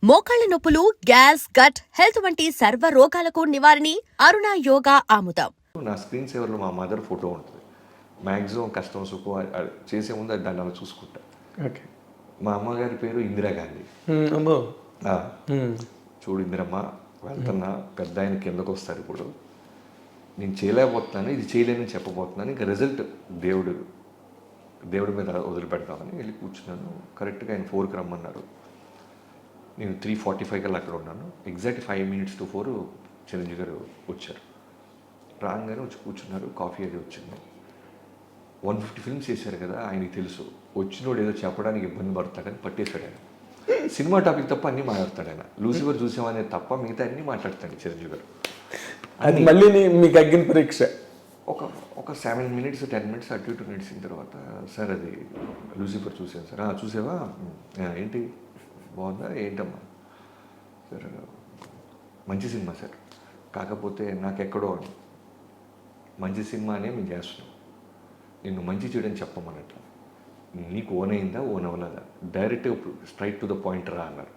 మోకాళ్ల నొప్పులు, gas, gut health వంటి సర్వ రోగాలకు నివారణి అరుణ యోగా ఆముదం. నా స్క్రీన్ సేవర్లో మా మదర్ ఫోటో ఉంటుంది. మ్యాక్సిమం కష్టం సుఖం చేసే ముందు అది దాన్ని అలా చూసుకుంటా. ఓకే. మా అమ్మగారి పేరు ఇందిరాగాంధీ. అమ్మో. చూడు ఇందిరమ్మ, వెళ్తున్నా, పెద్ద ఆయన కిందకు వస్తారు. ఇప్పుడు నేను చేయలేకపోతున్నాను, ఇది చేయలేనని చెప్పబోతున్నాను. ఇంకా రిజల్ట్ దేవుడి మీద వదిలిపెడతామని వెళ్ళి కూర్చున్నాను. కరెక్ట్గా ఆయన 4కి రమ్మన్నారు. నేను 3:45 కల్లా అక్కడ ఉన్నాను. ఎగ్జాక్ట్ 5 minutes to 4 చిరంజీవి గారు వచ్చారు. రాగానే వచ్చి కూర్చున్నారు. కాఫీ అది వచ్చింది. 150 films చేశారు కదా, ఆయనకి తెలుసు వచ్చినోడు ఏదో చెప్పడానికి ఇబ్బంది పడతాడని పట్టేశాడు ఆయన. సినిమా టాపిక్ తప్ప అన్నీ మాట్లాడతాడు ఆయన. లూసిఫర్ చూసామనే తప్ప మిగతా అన్నీ మాట్లాడతాడు చిరంజీవి గారు. అది మళ్ళీ మీకు అగ్గిన పరీక్ష. ఒక 7 minutes 10 minutes అటు ఇటు నడిచిన తర్వాత, సార్ అది లూసిఫర్ చూసాను సార్. చూసావా, ఏంటి బాగుందా, ఏంటమ్మా సార్, మంచి సినిమా సార్, కాకపోతే నాకెక్కడో మంచి సినిమానే మేము చేస్తున్నాం, నిన్ను మంచి చేయడం చెప్పమన్నట్ల, నీకు ఓన్ అయిందా ఓన్ అవ్వలేదా, direct straight to the point రా అన్నారు.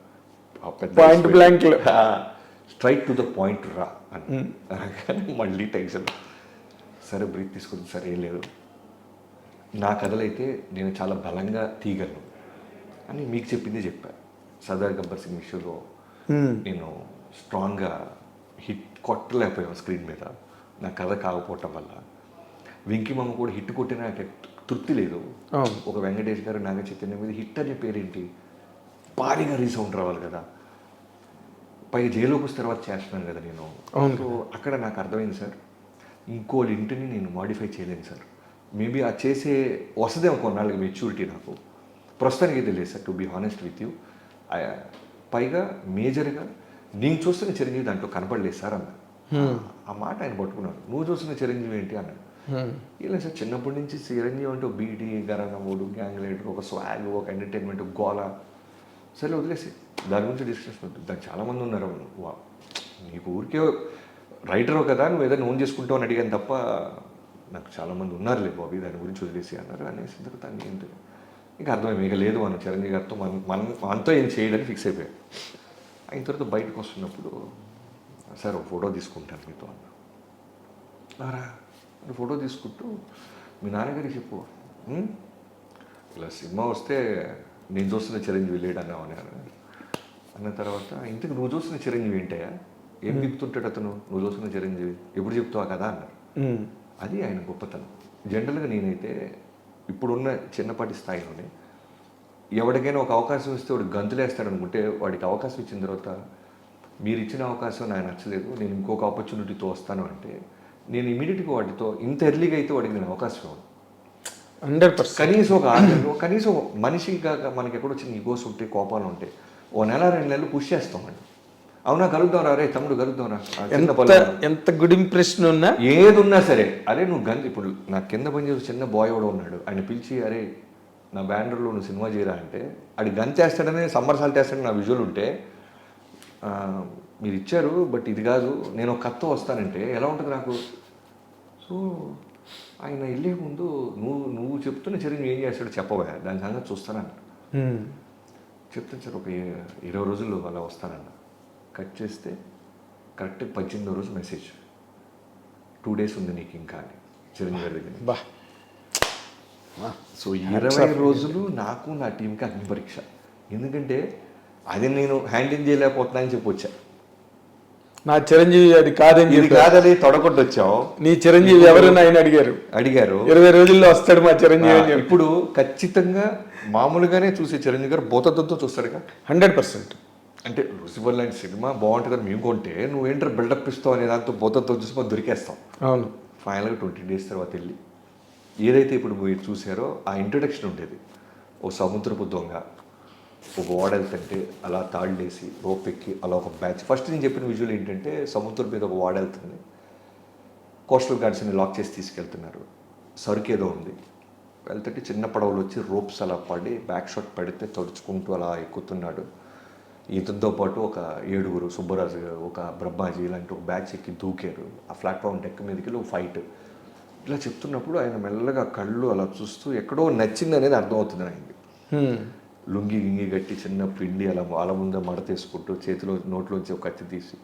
Point blank straight to the point రా అని. మళ్ళీ టెన్షన్. సరే బ్రీత్ తీసుకుంది. సరే ఏం లేదు, నా కథలైతే నేను చాలా బలంగా తీయగలను అని మీకు చెప్పిందే చెప్పాను. సర్దార్ గబ్బర్ సింగ్ విషయంలో నేను స్ట్రాంగ్గా హిట్ కొట్టలేకపోయాను స్క్రీన్ మీద, నా కథ కాకపోవటం వల్ల. వెంకీమామ కూడా హిట్ కొట్టిన నాకు తృప్తి లేదు. ఒక వెంకటేష్ గారు, నాగ చైతన్య మీద హిట్ అనే పేరేంటి, భారీగా రీసౌండ్ రావాలి కదా, పైగా జైలుకి వస్తే తర్వాత చేస్తున్నాను కదా నేను. సో అక్కడ నాకు అర్థమైంది సార్, ఇంకోళ్ళ ఇంటిని నేను మాడిఫై చేయలేను సార్. మేబీ ఆ చేసే వస్తుందేమో కొన్నాళ్ళకి మెచ్యూరిటీ నాకు, ప్రస్తుతానికి అయితే లేదు sir, to be honest with you. పైగా మేజర్గా నేను చూస్తున్న చిరంజీవి దాంట్లో కనపడలేదు సార్ అన్న. ఆ మాట ఆయన పట్టుకున్నాడు. నువ్వు చూస్తున్న చిరంజీవి ఏంటి అన్నాడు. ఇలా సార్, చిన్నప్పటి నుంచి చిరంజీవి అంటే ఒక బీటీ, గరణమూడు, గ్యాంగ్ లీడర్, ఒక స్వాగ్, ఒక ఎంటర్టైన్మెంట్, గోల. సరే వదిలేసి దాని గురించి డిస్కషన్ వద్దు, దానికి చాలామంది ఉన్నారు. నీకు ఊరికే రైటరు కదా, నువ్వు ఏదైనా ఓన్ చేసుకుంటావు అని అడిగాను తప్ప, నాకు చాలామంది ఉన్నారులే బాబీ, దాని గురించి వదిలేసి అన్నారు. అనేసి తర్వాత ఏంటి ఇంకా అర్థమైంది, ఇక లేదు మనం చిరంజీవి గారితో మనతో ఏం చేయడానికి ఫిక్స్ అయిపోయాడు. అయిన తర్వాత బయటకు వస్తున్నప్పుడు, సార్ ఒక ఫోటో తీసుకుంటాను మీతో అన్నారా. ఫోటో తీసుకుంటూ, మీ నాన్నగారికి చెప్పు, ఇలా సినిమా వస్తే నేను చూస్తున్న చిరంజీవి లేడు అన్నామని అన్న తర్వాత, ఇంతకు నువ్వు చూస్తున్న చిరంజీవి ఏంటయ్యా, ఏం చెప్తుంటాడు అతను, నువ్వు చూస్తున్న చిరంజీవి ఎప్పుడు చెప్తావా కదా అన్నారు. అది ఆయన గొప్పతనం. జనరల్గా నేనైతే ఇప్పుడున్న చిన్నపాటి స్థాయిలోనే ఎవరికైనా ఒక అవకాశం ఇస్తే వాడు గంతులేస్తాడు అనుకుంటే, వాడికి అవకాశం ఇచ్చిన తర్వాత, మీరు ఇచ్చిన అవకాశం నాకు నచ్చలేదు, నేను ఇంకొక ఆపర్చునిటీతో వస్తాను అంటే, నేను ఇమీడియట్గా వాటితో ఇంత ఎర్లీగా అయితే వాడికి నేను అవకాశం ఇవ్వను. 100%. కనీసం ఒక 6 నెలలు, కనీసం మనిషిగా మనకి ఎక్కడో చిన్న ఈగోస్ ఉంటాయి, కోపాలు ఉంటాయి, ఓ నెల 2 నెలలు పుష్ చేస్తామండి. అవునా, కలుద్దాం రా, రే తమ్ముడు కలుద్దాం రా, ఎంత గుడ్ ఇంప్రెషన్ ఉన్నా ఏది ఉన్నా సరే, అరే నువ్వు ఇప్పుడు నా కింద పనిచేసి చిన్న బాయ్ కూడా ఉన్నాడు, ఆయన పిలిచి అరే నా బ్యానర్లో నువ్వు సినిమా చేయరా అంటే, అది గంతేస్తాడనే సమ్మర్ సాల్ట్ వేస్తాడని నా విజువల్ ఉంటే, మీరు ఇచ్చారు బట్ ఇది కాదు, నేను ఒక కథతో వస్తానంటే ఎలా ఉంటుంది నాకు. సో ఆయన వెళ్ళే ముందు, నువ్వు చెప్తున్న చిరంజీవి ఏం చేస్తాడో చెప్పవా, దాని సంగతి చూస్తానన్న. చెప్తాను సార్, ఒక 20 రోజుల్లో అలా వస్తానన్న. కట్ చేస్తే కరెక్ట్ 18వ రోజు మెసేజ్, 2 days ఉంది నీకు ఇంకా అని చిరంజీవి గారి దగ్గర. సో 20 రోజులు నాకు నా టీంకి అగ్ని పరీక్ష. ఎందుకంటే అది నేను హ్యాండిల్ చేయలేకపోతున్నా అని చెప్పి వచ్చా. నా చిరంజీవి అది కాదని, ఇది కాదని తొడగొట్టి వచ్చావు. నీ చిరంజీవి ఎవరైనా ఆయన అడిగారు 20 రోజుల్లో వస్తాడు మా చిరంజీవి. ఇప్పుడు ఖచ్చితంగా మామూలుగానే చూసే చిరంజీవి గారు బోతత్వంతో చూస్తాడుగా 100%. అంటే లూసిఫర్ లాంటి సినిమా బాగుంటుందని మేము కొంటే, నువ్వేంటారు బిల్డప్ ఇస్తావు అనే దాంతో బోతత్వం చూసి మనం దొరికేస్తాం. అవును. ఫైనల్గా 20 days తర్వాత వెళ్ళి ఏదైతే ఇప్పుడు మీరు చూసారో ఆ ఇంట్రడక్షన్ ఉండేది. ఓ సముద్రపు దొంగ ఒక ఓడెళ్తుంటే అలా తాళ్ళేసి రోప్ ఎక్కి అలా ఒక బ్యాచ్. ఫస్ట్ నేను చెప్పిన విజువల్ ఏంటంటే, సముద్రం మీద ఒక ఓడెళ్తుంది, కోస్టల్ గార్డ్స్ని లాక్ చేసి తీసుకెళ్తున్నారు, సరుకు ఏదో ఉంది, వెళ్తుంటే చిన్న పడవలు వచ్చి రోప్స్ అలా పడి బ్యాక్ షాట్ పెడితే తడుచుకుంటూ అలా ఎక్కుతున్నాడు. ఇతనితో పాటు ఒక 7 సుబ్బరాజు, ఒక బ్రహ్మాజీ ఇలాంటి ఒక బ్యాచ్ ఎక్కి దూకారు. ఆ ప్లాట్ఫామ్ డెక్ మీదకి వెళ్ళి ఒక ఫైట్. ఇలా చెప్తున్నప్పుడు ఆయన మెల్లగా కళ్ళు అలా చూస్తూ ఎక్కడో నచ్చింది అనేది అర్థమవుతుంది ఆయనకి. లుంగి గింగి కట్టి చిన్న పిండి అలా వాళ్ళ ముందే మడతేసుకుంటూ చేతిలో నోట్లోంచి ఒక కత్తి తీసి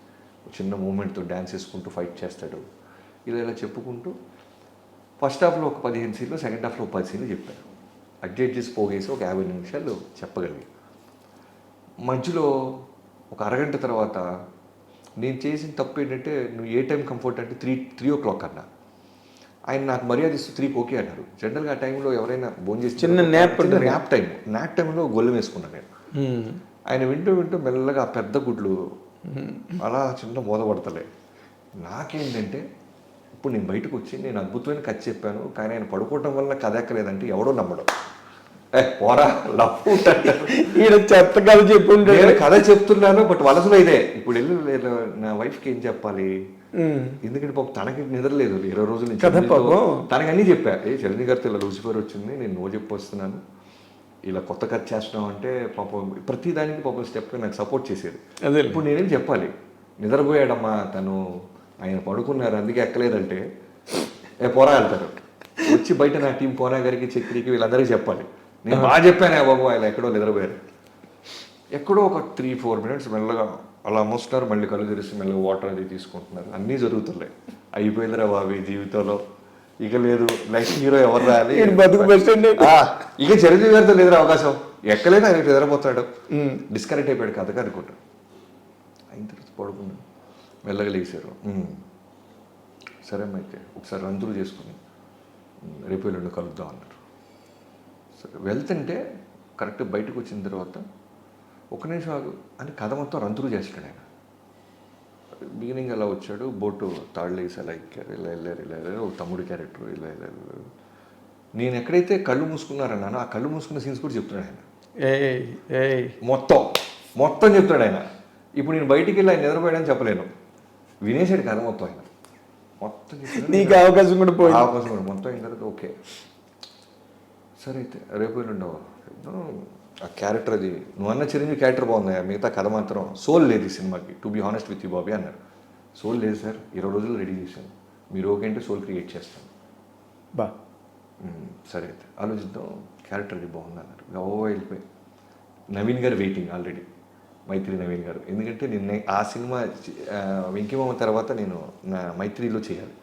చిన్న మూమెంట్తో డ్యాన్స్ వేసుకుంటూ ఫైట్ చేస్తాడు. ఇలా చెప్పుకుంటూ ఫస్ట్ హాఫ్లో ఒక 15 సీన్లు, సెకండ్ హాఫ్లో ఒక 10 సీన్లు చెప్పారు. అడ్జస్ట్ చేసి పోగేసి ఒక 50 నిమిషాలు చెప్పగలిగి మధ్యలో ఒక అరగంట తర్వాత నేను చేసిన తప్పు ఏంటంటే, నువ్వు ఏ టైం కంఫర్ట్ అంటే 3 అన్నా. ఆయన నాకు మర్యాద ఇస్తూ 3కి ఓకే అన్నారు. జనరల్గా ఆ టైంలో ఎవరైనా భోజనం చేసి చిన్న న్యాప్ టైంలో గొల్లం వేసుకున్నాను నేను. ఆయన వింటూ మెల్లగా ఆ పెద్ద గుడ్లు అలా చిన్న మోదపడతలే. నాకేంటంటే ఇప్పుడు నేను బయటకు వచ్చి నేను అద్భుతమైన కథ చెప్పాను, కానీ ఆయన పడుకోవటం వల్ల కథ ఎక్కలేదంటే ఎవడో నమ్మడం. పోరా లవ్ ఈయన చెత్త కథ చెప్పుంటే నేను కథ చెప్తున్నాను, బట్ వలసలో ఇదే. ఇప్పుడు వెళ్ళి నా వైఫ్కి ఏం చెప్పాలి, ఎందుకంటే పాపం తనకి నిద్రలేదు 20 రోజుల నుంచి. తనకి అన్నీ చెప్పా, చిరంజీవి గారితో ఇలా లూసిఫర్ వచ్చింది, నేను నో చెప్పి వస్తున్నాను, ఇలా కొత్త కథ చేస్తున్నాం అంటే పాపం ప్రతి దానికి పాపం స్టెప్ నాకు సపోర్ట్ చేసేది. ఇప్పుడు నేనేం చెప్పాలి, నిద్రపోయాడమ్మా తను, ఆయన పడుకున్నారు అందుకే ఎక్కలేదంటే పోరా వెళ్తారు. వచ్చి బయట నా టీం పోనా గారికి, చక్రికి, వీళ్ళందరికీ చెప్పాలి నేను బాగా చెప్పానే బాబు, ఆయన ఎక్కడో నిద్రపోయారు. ఎక్కడో ఒక 3-4 మినిట్స్ మెల్లగా అలా మోస్తున్నారు, మళ్ళీ కళ్ళు తెరిసి మెల్లగా వాటర్ అది తీసుకుంటున్నారు. అన్నీ జరుగుతున్నాయి. అయిపోయిందిరా బాబు జీవితంలో, ఇక లేదు, నెక్స్ట్ హీరో ఎవరు రాలి, ఇక చిరంజీవి గారితో లేదురా అవకాశం, ఎక్కలేదు, ఆయన నిద్రపోతాడు, డిస్కనెక్ట్ అయిపోయాడు కథగా అనుకుంటాడు. అయిన తర్వాత పడుకున్నాడు, మెల్లగా లేచారు. సరే అయితే ఒకసారి రంతులు చేసుకుని రేపు ఎల్లుండి కలుద్దాం అన్నారు. సరే వెళ్తుంటే కరెక్ట్ బయటకు వచ్చిన తర్వాత ఒక నిమిషం ఆగు అని కథ మొత్తం రంతులు చేస్తాడు ఆయన. బిగినింగ్ అలా వచ్చాడు, బోటు తాళ్ళు వేసి అలా ఎక్కారు, ఇలా వెళ్ళారు, ఒక తమ్ముడి క్యారెక్టర్ ఇలా వెళ్ళారు. నేను ఎక్కడైతే కళ్ళు మూసుకున్నారన్నానో ఆ కళ్ళు మూసుకున్న సీన్స్ కూడా చెప్తున్నాడు ఆయన. మొత్తం చెప్తాడు ఆయన. ఇప్పుడు నేను బయటికి వెళ్ళి ఆయన నిద్రపోయాడని చెప్పలేను, వినేసాడు కథ మొత్తం ఆయన. మొత్తం నీకు అవకాశం కూడా మొత్తం అయిన తర్వాత ఓకే సరే అయితే రేపు ఉండవు ఆ క్యారెక్టర్, అది నువ్వు అన్న చిరంజీవి క్యారెక్టర్ బాగుంది, మిగతా కథ మాత్రం సోల్ లేదు ఈ సినిమాకి, to be honest with you Bobby అన్నారు. సోల్ లేదు సార్, 20 రోజులు రెడీ చేశాను, మీరు ఓకే అంటే సోల్ క్రియేట్ చేస్తాను. సరే అయితే ఆలోచిద్దాం, క్యారెక్టర్ అది బాగుంది అన్నారు. వెళ్ళిపోయి నవీన్ గారు వెయిటింగ్ ఆల్రెడీ, మైత్రి నవీన్ గారు. ఎందుకంటే నిన్న ఆ సినిమా వెంకీమామ తర్వాత నేను నా మైత్రిలో చేయాలి.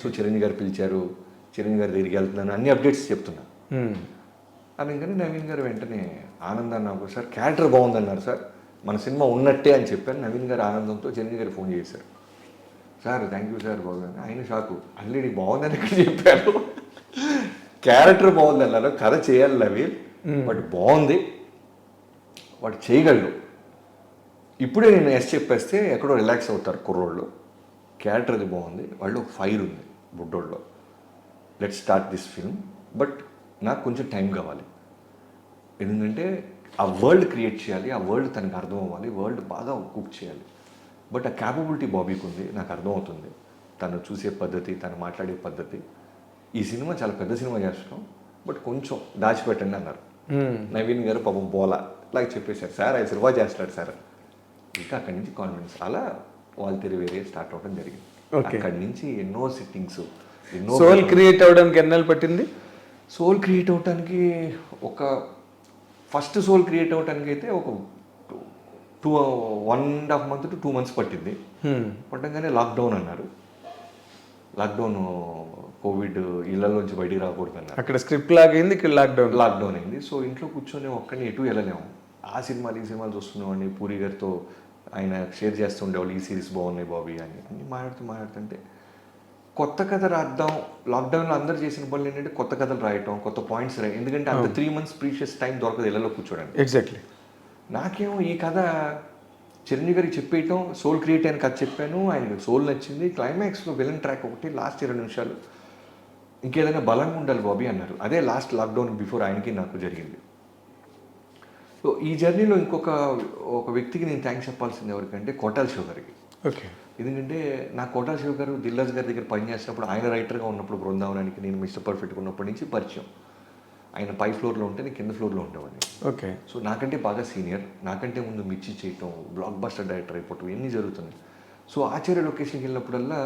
సో చిరంజీవి గారు పిలిచారు, చిరంజీవి గారి దగ్గరికి వెళ్తున్నాను, అన్ని అప్డేట్స్ చెప్తున్నా. అందుకని నవీన్ గారు వెంటనే ఆనందాన్ని నాకు సార్ క్యారెక్టర్ బాగుందన్నారు సార్, మన సినిమా ఉన్నట్టే అని చెప్పాను. నవీన్ గారు ఆనందంతో చిరంజీవి గారు ఫోన్ చేశారు, సార్ థ్యాంక్ యూ సార్ బాగుందని. ఆయన షాకు, ఆల్రెడీ బాగుందని ఇక్కడ చెప్పారు, క్యారెక్టర్ బాగుంది అన్నారు, కథ చేయాలి నవీన్, బట్ బాగుంది, వాడు చేయగలడు. ఇప్పుడే నేను ఎస్ చెప్పేస్తే ఎక్కడో రిలాక్స్ అవుతారు కుర్రోళ్ళు, క్యారెక్టర్ అది బాగుంది, వాళ్ళు ఫైర్ ఉంది బుడ్డోళ్ళు, let start this film, but నాకు కొంచెం టైం కావాలి, ఎందుకంటే ఆ వరల్డ్ క్రియేట్ చేయాలి, ఆ వరల్డ్ తనకు అర్థం అవ్వాలి, వరల్డ్ బాగా కుక్ చేయాలి. బట్ ఆ క్యాపబిలిటీ బాబీకి ఉంది, నాకు అర్థమవుతుంది, తను చూసే పద్ధతి, తను మాట్లాడే పద్ధతి. ఈ సినిమా చాలా పెద్ద సినిమా చేస్తున్నాం, బట్ కొంచెం దాచిపెట్టండి అన్నారు. నవీన్ గారు పాపం బోలా లాగా చెప్పేశారు, సార్ ఆయన సినిమా చేస్తాడు సార్. ఇంకా అక్కడి నుంచి కాన్ఫిడెన్స్ అలా వాళ్ళు వేరే స్టార్ట్ అవ్వడం జరిగింది. అక్కడి నుంచి ఎన్నో సిట్టింగ్స్, ఎన్నో. సోల్ క్రియేట్ అవ్వడానికి ఎన్నాళ్ళు పట్టింది? సోల్ క్రియేట్ అవ్వడానికి ఫస్ట్ సోల్ క్రియేట్ అవ్వడానికి అయితే ఒక 1.5 months to 2 months పట్టింది. పట్టంగానే లాక్డౌన్ అన్నారు, లాక్డౌన్ కోవిడ్, ఇళ్లలోంచి బయటికి రాకూడదు అన్నారు. అక్కడ స్క్రిప్ట్ లాగైంది, ఇక్కడ లాక్డౌన్ అయింది. సో ఇంట్లో కూర్చొని ఒక్కడిని ఎటు వెళ్ళలేము. ఆ సినిమాలు ఈ సినిమాలు చూస్తున్నామండి, పూరి గారితో ఆయన షేర్ చేస్తుండేవాళ్ళు, ఈ సిరీస్ బాగున్నాయి బాబీ అని అన్ని మాట్లాడుతుంటే కొత్త కథ రాద్దాం. లాక్డౌన్లో అందరు చేసిన పనులు ఏంటంటే కొత్త కథలు రాయటం, కొత్త పాయింట్స్ రాయటం, ఎందుకంటే అంత 3 months ప్రీషియస్ టైం దొరకదు ఇళ్లలో కూర్చోడానికి. ఎగ్జాక్ట్లీ. నాకేమో ఈ కథ చిరంజీవి గారికి చెప్పేయటం, సోల్ క్రియేట్ అయిన కథ చెప్పాను, ఆయనకు సోల్ నచ్చింది, క్లైమాక్స్లో విలన్ ట్రాక్ ఒకటి, లాస్ట్ 20 నిమిషాలు ఇంకేదైనా బలంగా ఉండాలి బాబీ అన్నారు. అదే లాస్ట్ లాక్డౌన్ బిఫోర్ ఆయనకి నాకు జరిగింది. సో ఈ జర్నీలో ఒక వ్యక్తికి నేను థ్యాంక్స్ చెప్పాల్సింది ఎవరికంటే కోటాల శివ గారికి. ఓకే. ఎందుకంటే నా కోటాల శివ గారు దిల్రాజు గారి దగ్గర పనిచేసినప్పుడు, ఆయన రైటర్గా ఉన్నప్పుడు బృందావనానికి నేను మిస్టర్ పర్ఫెక్ట్గా ఉన్నప్పటి నుంచి పరిచయం. ఆయన పై ఫ్లోర్లో ఉంటే నేను కింద ఫ్లోర్లో ఉండేవాడిని. ఓకే. సో నాకంటే బాగా సీనియర్, నాకంటే ముందు మిర్చి చేయటం, బ్లాక్ బస్టర్ డైరెక్టర్ అయిపోవటం, ఇవన్నీ జరుగుతున్నాయి. సో ఆచార్య లొకేషన్కి వెళ్ళినప్పుడల్లా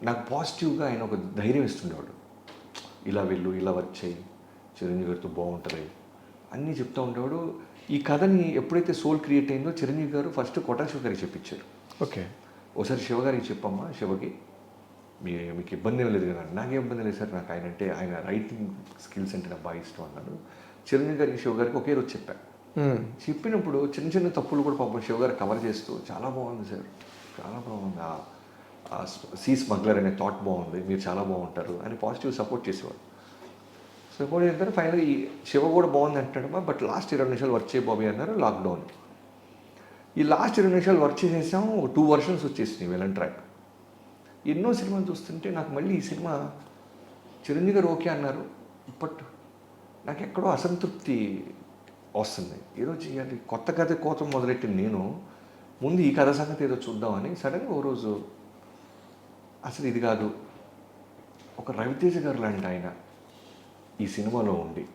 నాకు పాజిటివ్గా ఆయన ఒక ధైర్యం ఇస్తుండేవాడు, ఇలా వెళ్ళు, ఇలా వర్క్ చేయి, చిరంజీవి గారితో బాగుంటుంది. అన్నీ చెప్తూ ఉండేవాడు. ఈ కథని ఎప్పుడైతే సోల్ క్రియేట్ అయిందో చిరంజీవి గారు ఫస్ట్ కొట్టా శివ గారికి చెప్పించారు. ఓకే. ఒకసారి శివగారికి చెప్పమ్మా, శివకి మీకు ఇబ్బంది ఏం లేదు కదా. నాకేం ఇబ్బంది లేదు సార్, నాకు ఆయన రైటింగ్ స్కిల్స్ అంటే నాకు బాగా ఇష్టం అన్నాడు. చిరంజీవి గారికి శివ గారికి ఒకే రోజు చెప్పాను. చెప్పినప్పుడు చిన్న చిన్న తప్పులు కూడా పాపం శివ గారు కవర్ చేస్తూ చాలా బాగుంది సార్, చాలా బాగుంది, ఆ సీ స్మగ్లర్ అనే థాట్ బాగుంది, మీరు చాలా బాగుంటారు అని పాజిటివ్ సపోర్ట్ చేసేవాడు. సపోర్ట్ చేస్తారు. ఫైనల్ ఈ శివ కూడా బాగుంది అంటాడమ్మా, బట్ లాస్ట్ 20 నిమిషాలు వర్క్ చేయ బాబీ అన్నారు. లాక్డౌన్. ఈ లాస్ట్ 20 నిమిషాలు వర్క్ చేసేసాం. 2 వర్షన్స్ వచ్చేసినాయి విలన్ ట్రాక్. ఎన్నో సినిమాలు చూస్తుంటే నాకు మళ్ళీ ఈ సినిమా చిరంజీవి గారు ఓకే అన్నారు, బట్ నాకు ఎక్కడో అసంతృప్తి వస్తుంది. ఏదో చేయాలి, కొత్త కథ కోసం మొదలెట్టింది నేను. ముందు ఈ కథ సంగతి ఏదో చూద్దామని సడన్గా ఓ రోజు అసలు ఇది కాదు, ఒక రవితేజ గారు లాంటి ఆయన ఈ సినిమాలో ఉండి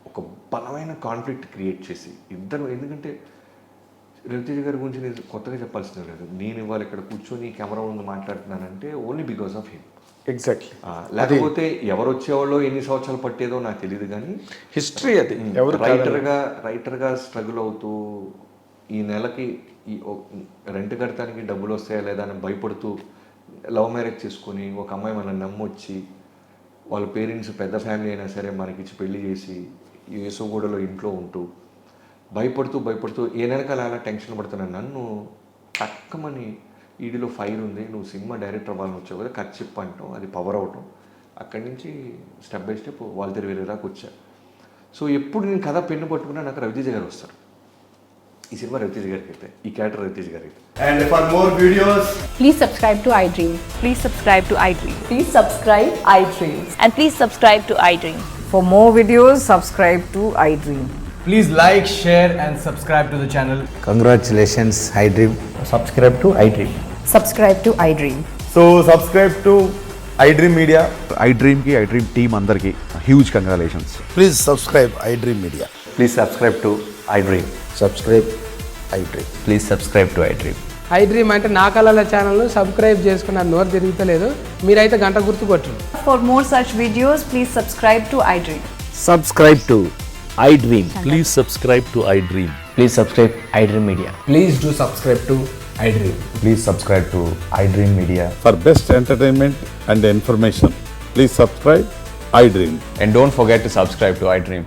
ఒక బలమైన కాన్ఫ్లిక్ట్ క్రియేట్ చేసి ఇద్దరు, ఎందుకంటే రవితేజ గారి గురించి నేను కొత్తగా చెప్పాల్సిన లేదు. నేను ఇవాళ ఇక్కడ కూర్చొని కెమెరా ముందు మాట్లాడుతున్నానంటే only because of him. Exactly. లేకపోతే ఎవరు వచ్చేవాళ్ళో ఎన్ని సంవత్సరాలు పట్టేదో నాకు తెలియదు, కానీ హిస్టరీ అది. ఎవరు రైటర్గా స్ట్రగుల్ అవుతూ ఈ నెలకి ఈ రెంట్ కడతానికి డబ్బులు వస్తాయా లేదా అని భయపడుతూ లవ్ మ్యారేజ్ చేసుకొని ఒక అమ్మాయి మనల్ని నమ్మొచ్చి వాళ్ళ పేరెంట్స్ పెద్ద ఫ్యామిలీ అయినా సరే మనకిచ్చి పెళ్లి చేసి యేసుగూడలో ఇంట్లో ఉంటూ భయపడుతూ ఏ నెలకాల అలా టెన్షన్ పడుతున్నా నన్ను తక్కమని ఈడిలో ఫైర్ ఉంది, నువ్వు సినిమా డైరెక్టర్ అవ్వాలని వచ్చావు కదా, కథ చెప్పు అంటాం, అది పవర్ అవటం. అక్కడి నుంచి స్టెప్ బై స్టెప్ వాళ్ళ వేరే దాకా వచ్చా. సో ఎప్పుడు నేను కథ పెన్ను పట్టుకున్నా నాకు రవితేజ గారు వస్తారు. ఈ సినిమా రవితేజ గారికి అయితే, ఈ క్యారెక్టర్ రవితేజ గారికి అయితే. And for more videos, Please subscribe to iDream. Please subscribe to iDream. Please subscribe iDream. And please subscribe to iDream. For more videos, subscribe to iDream. please like, share and subscribe to the channel. Congratulations, iDream. Subscribe to iDream. Subscribe to iDream. So subscribe to iDream Media. iDream ki iDream team andarki huge congratulations. Please subscribe iDream Media. Please subscribe to iDream. Subscribe iDream. Please subscribe to iDream. iDream అంటే నా కళల ఛానల్ను subscribe చేసుకున్న నోరు తిరుగుతలేదు, మీరైతే గంట గుర్తు కొట్టండి. For more such videos, please subscribe to iDream. Subscribe to iDream. Please subscribe to iDream. Please subscribe iDream Media. Please do subscribe to iDream. Please subscribe to iDream Media. For best entertainment and information, please subscribe iDream. And don't forget to subscribe to iDream.